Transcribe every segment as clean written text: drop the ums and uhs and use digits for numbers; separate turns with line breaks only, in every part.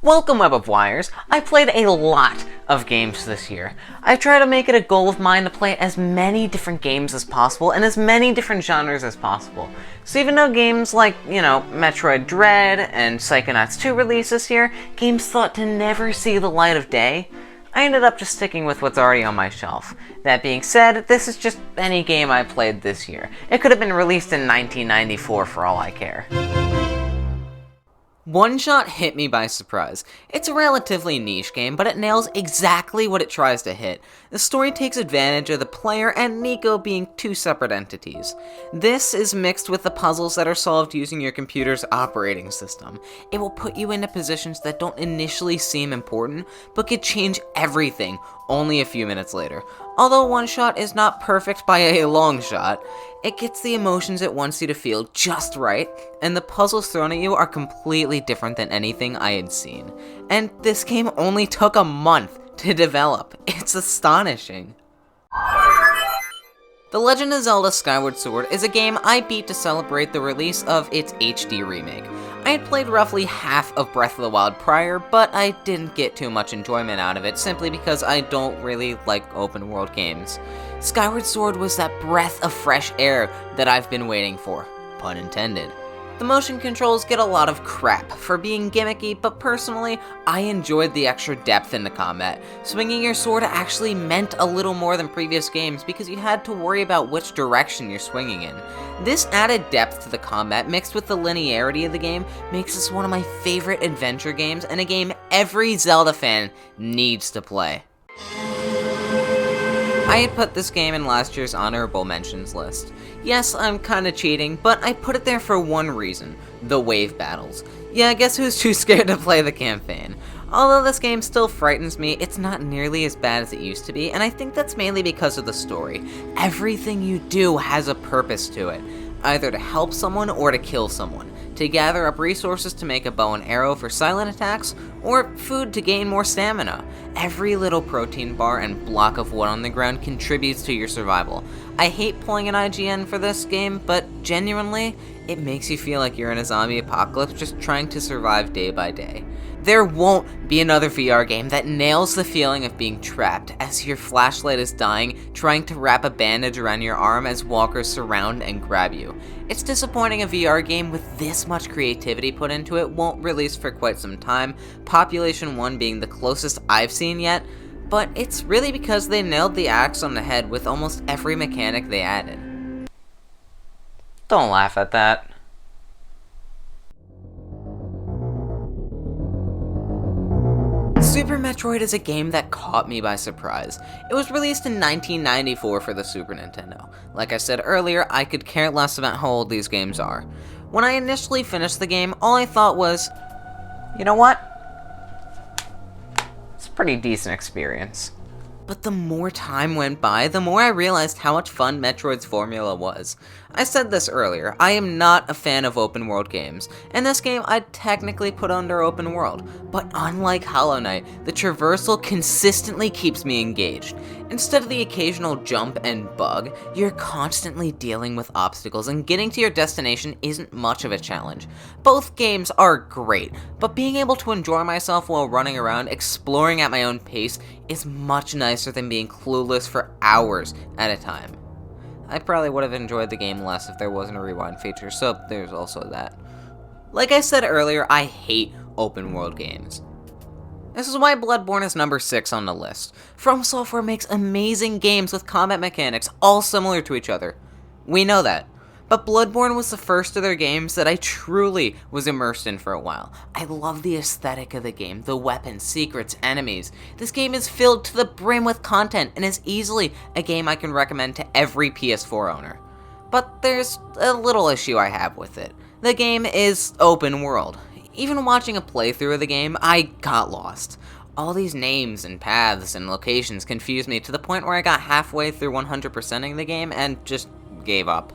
Welcome, Web of Wires. I played a lot of games this year. I try to make it a goal of mine to play as many different games as possible and as many different genres as possible. So even though games like, Metroid Dread and Psychonauts 2 released this year, games thought to never see the light of day, I ended up just sticking with what's already on my shelf. That being said, this is just any game I played this year. It could have been released in 1994 for all I care. One Shot hit me by surprise. It's a relatively niche game, but it nails exactly what it tries to hit. The story takes advantage of the player and Nico being two separate entities. This is mixed with the puzzles that are solved using your computer's operating system. It will put you into positions that don't initially seem important, but could change everything only a few minutes later. Although One Shot is not perfect by a long shot, it gets the emotions it wants you to feel just right, and the puzzles thrown at you are completely different than anything I had seen. And this game only took a month to develop. It's astonishing. The Legend of Zelda Skyward Sword is a game I beat to celebrate the release of its HD remake. I had played roughly half of Breath of the Wild prior, but I didn't get too much enjoyment out of it simply because I don't really like open world games. Skyward Sword was that breath of fresh air that I've been waiting for, pun intended. The motion controls get a lot of crap for being gimmicky, but personally, I enjoyed the extra depth in the combat. Swinging your sword actually meant a little more than previous games because you had to worry about which direction you're swinging in. This added depth to the combat mixed with the linearity of the game makes this one of my favorite adventure games and a game every Zelda fan needs to play. I had put this game in last year's honorable mentions list. Yes, I'm kinda cheating, but I put it there for one reason: the wave battles. Yeah, guess who's too scared to play the campaign? Although this game still frightens me, it's not nearly as bad as it used to be, and I think that's mainly because of the story. Everything you do has a purpose to it, either to help someone or to kill someone, to gather up resources to make a bow and arrow for silent attacks, or food to gain more stamina. Every little protein bar and block of wood on the ground contributes to your survival. I hate pulling an IGN for this game, but genuinely, it makes you feel like you're in a zombie apocalypse just trying to survive day by day. There won't be another VR game that nails the feeling of being trapped as your flashlight is dying, trying to wrap a bandage around your arm as walkers surround and grab you. It's disappointing a VR game with this much creativity put into it won't release for quite some time, Population 1 being the closest I've seen yet, but it's really because they nailed the axe on the head with almost every mechanic they added. Don't laugh at that. Super Metroid is a game that caught me by surprise. It was released in 1994 for the Super Nintendo. Like I said earlier, I could care less about how old these games are. When I initially finished the game, all I thought was, you know what? It's a pretty decent experience. But the more time went by, the more I realized how much fun Metroid's formula was. I said this earlier, I am not a fan of open world games, and this game I'd technically put under open world, but unlike Hollow Knight, the traversal consistently keeps me engaged. Instead of the occasional jump and bug, you're constantly dealing with obstacles, and getting to your destination isn't much of a challenge. Both games are great, but being able to enjoy myself while running around, exploring at my own pace, is much nicer than being clueless for hours at a time. I probably would have enjoyed the game less if there wasn't a rewind feature, so there's also that. Like I said earlier, I hate open world games. This is why Bloodborne is number 6 on the list. From Software makes amazing games with combat mechanics all similar to each other. We know that. But Bloodborne was the first of their games that I truly was immersed in for a while. I love the aesthetic of the game, the weapons, secrets, enemies. This game is filled to the brim with content and is easily a game I can recommend to every PS4 owner. But there's a little issue I have with it. The game is open world. Even watching a playthrough of the game, I got lost. All these names and paths and locations confused me to the point where I got halfway through 100%ing the game and just gave up.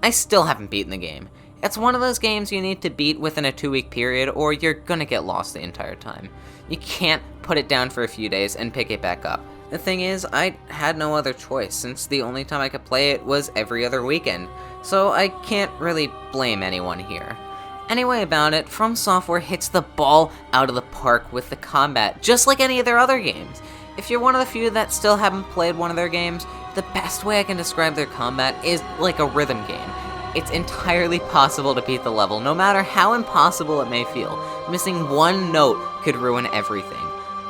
I still haven't beaten the game. It's one of those games you need to beat within a 2-week period or you're gonna get lost the entire time. You can't put it down for a few days and pick it back up. The thing is, I had no other choice since the only time I could play it was every other weekend, so I can't really blame anyone here. Anyway about it, From Software hits the ball out of the park with the combat, just like any of their other games. If you're one of the few that still haven't played one of their games, the best way I can describe their combat is like a rhythm game. It's entirely possible to beat the level, no matter how impossible it may feel. Missing one note could ruin everything.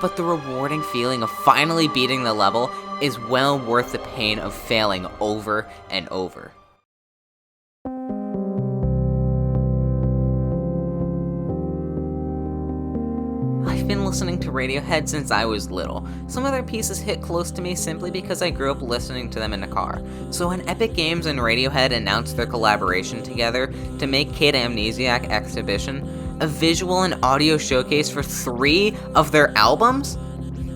But the rewarding feeling of finally beating the level is well worth the pain of failing over and over. I've been listening to Radiohead since I was little. Some of their pieces hit close to me simply because I grew up listening to them in a car. So when Epic Games and Radiohead announced their collaboration together to make Kid Amnesiac Exhibition, a visual and audio showcase for 3 of their albums,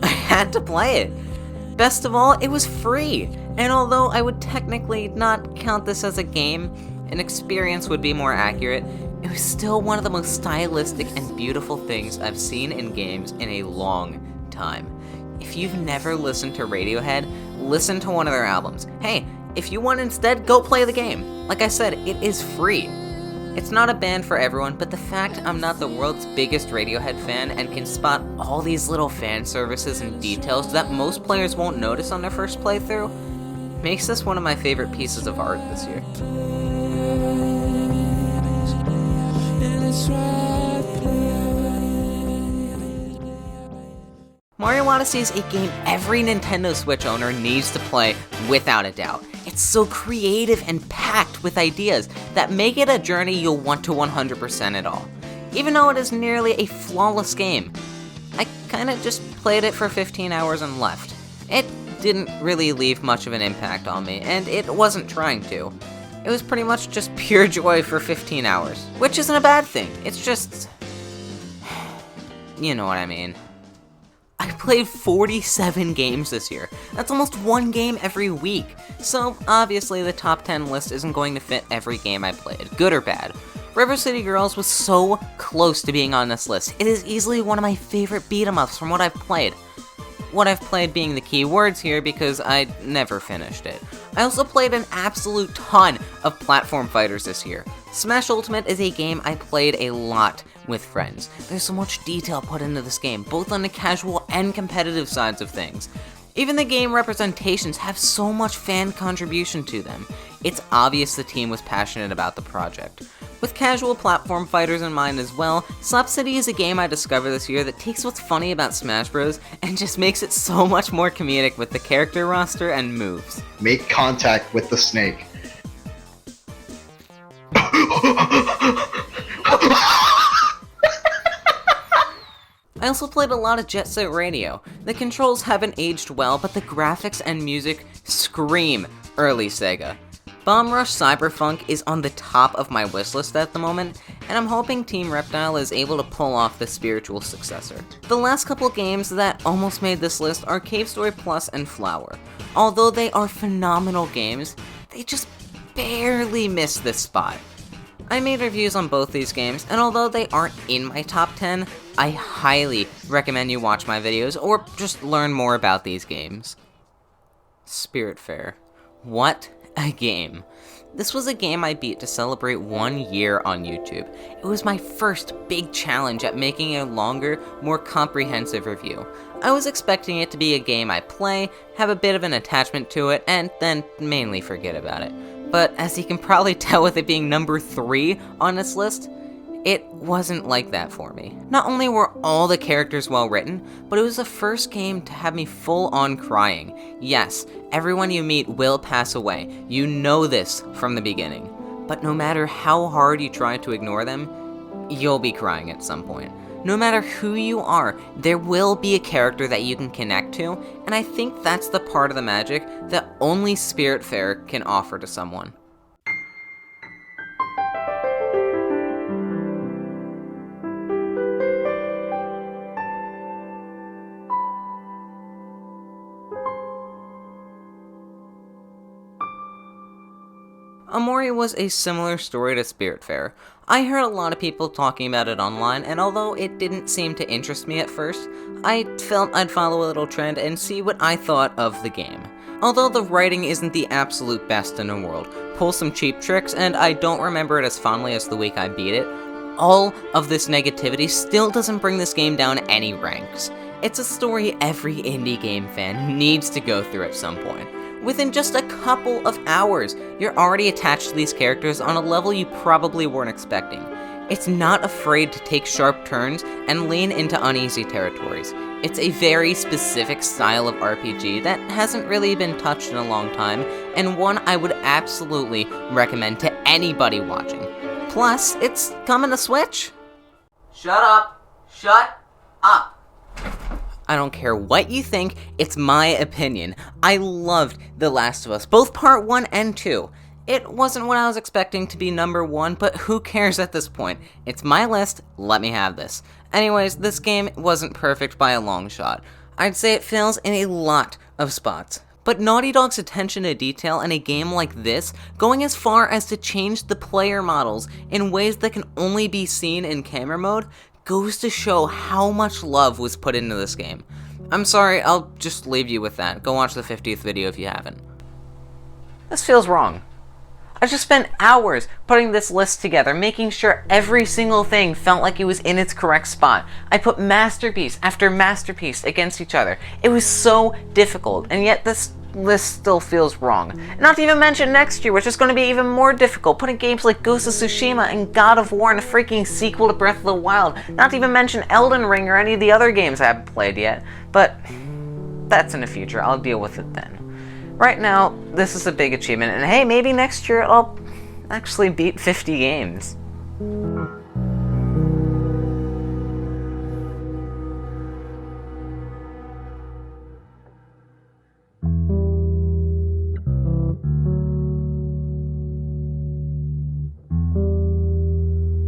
I had to play it. Best of all, it was free. And although I would technically not count this as a game, an experience would be more accurate, it was still one of the most stylistic and beautiful things I've seen in games in a long time. If you've never listened to Radiohead, listen to one of their albums. Hey, if you want instead, go play the game. Like I said, it is free. It's not a band for everyone, but the fact I'm not the world's biggest Radiohead fan and can spot all these little fan services and details that most players won't notice on their first playthrough makes this one of my favorite pieces of art this year. Mario Odyssey is a game every Nintendo Switch owner needs to play without a doubt. It's so creative and packed with ideas that make it a journey you'll want to 100% at all. Even though it is nearly a flawless game, I kinda just played it for 15 hours and left. It didn't really leave much of an impact on me, and it wasn't trying to. It was pretty much just pure joy for 15 hours, which isn't a bad thing. It's just... you know what I mean. I played 47 games this year. That's almost one game every week. So, obviously, the top 10 list isn't going to fit every game I played, good or bad. River City Girls was so close to being on this list. It is easily one of my favorite beat-em-ups from what I've played. What I've played being the key words here because I never finished it. I also played an absolute ton of platform fighters this year. Smash Ultimate is a game I played a lot with friends. There's so much detail put into this game, both on the casual and competitive sides of things. Even the game representations have so much fan contribution to them. It's obvious the team was passionate about the project. With casual platform fighters in mind as well, Slap City is a game I discovered this year that takes what's funny about Smash Bros. And just makes it so much more comedic with the character roster and moves.
Make contact with the snake.
I also played a lot of Jet Set Radio. The controls haven't aged well, but the graphics and music scream early Sega. Bomb Rush Cyberpunk is on the top of my wishlist at the moment, and I'm hoping Team Reptile is able to pull off the spiritual successor. The last couple games that almost made this list are Cave Story Plus and Flower. Although they are phenomenal games, they just barely missed this spot. I made reviews on both these games, and although they aren't in my top 10, I highly recommend you watch my videos or just learn more about these games. Spiritfarer. What a game. This was a game I beat to celebrate 1 year on YouTube. It was my first big challenge at making a longer, more comprehensive review. I was expecting it to be a game I play, have a bit of an attachment to it, and then mainly forget about it. But as you can probably tell with it being number 3 on this list, it wasn't like that for me. Not only were all the characters well written, but it was the first game to have me full on crying. Yes, everyone you meet will pass away. You know this from the beginning. But no matter how hard you try to ignore them, you'll be crying at some point. No matter who you are, there will be a character that you can connect to, and I think that's the part of the magic that only Spiritfarer can offer to someone. Amori was a similar story to Spiritfarer. I heard a lot of people talking about it online, and although it didn't seem to interest me at first, I felt I'd follow a little trend and see what I thought of the game. Although the writing isn't the absolute best in the world, pulls some cheap tricks, and I don't remember it as fondly as the week I beat it, all of this negativity still doesn't bring this game down any ranks. It's a story every indie game fan needs to go through at some point. Within just a couple of hours, you're already attached to these characters on a level you probably weren't expecting. It's not afraid to take sharp turns and lean into uneasy territories. It's a very specific style of RPG that hasn't really been touched in a long time, and one I would absolutely recommend to anybody watching. Plus, it's coming to Switch. Shut up. Shut up. I don't care what you think, it's my opinion. I loved The Last of Us, both Part 1 and 2. It wasn't what I was expecting to be number 1, but who cares at this point? It's my list, let me have this. Anyways, this game wasn't perfect by a long shot. I'd say it fails in a lot of spots. But Naughty Dog's attention to detail in a game like this, going as far as to change the player models in ways that can only be seen in camera mode, goes to show how much love was put into this game. I'm sorry, I'll just leave you with that. Go watch the 50th video if you haven't. This feels wrong. I just spent hours putting this list together, making sure every single thing felt like it was in its correct spot. I put masterpiece after masterpiece against each other. It was so difficult, and yet this list still feels wrong. Not to even mention next year, which is going to be even more difficult, putting games like Ghost of Tsushima and God of War in a freaking sequel to Breath of the Wild. Not to even mention Elden Ring or any of the other games I haven't played yet. But that's in the future. I'll deal with it then. Right now, this is a big achievement, and hey, maybe next year I'll actually beat 50 games.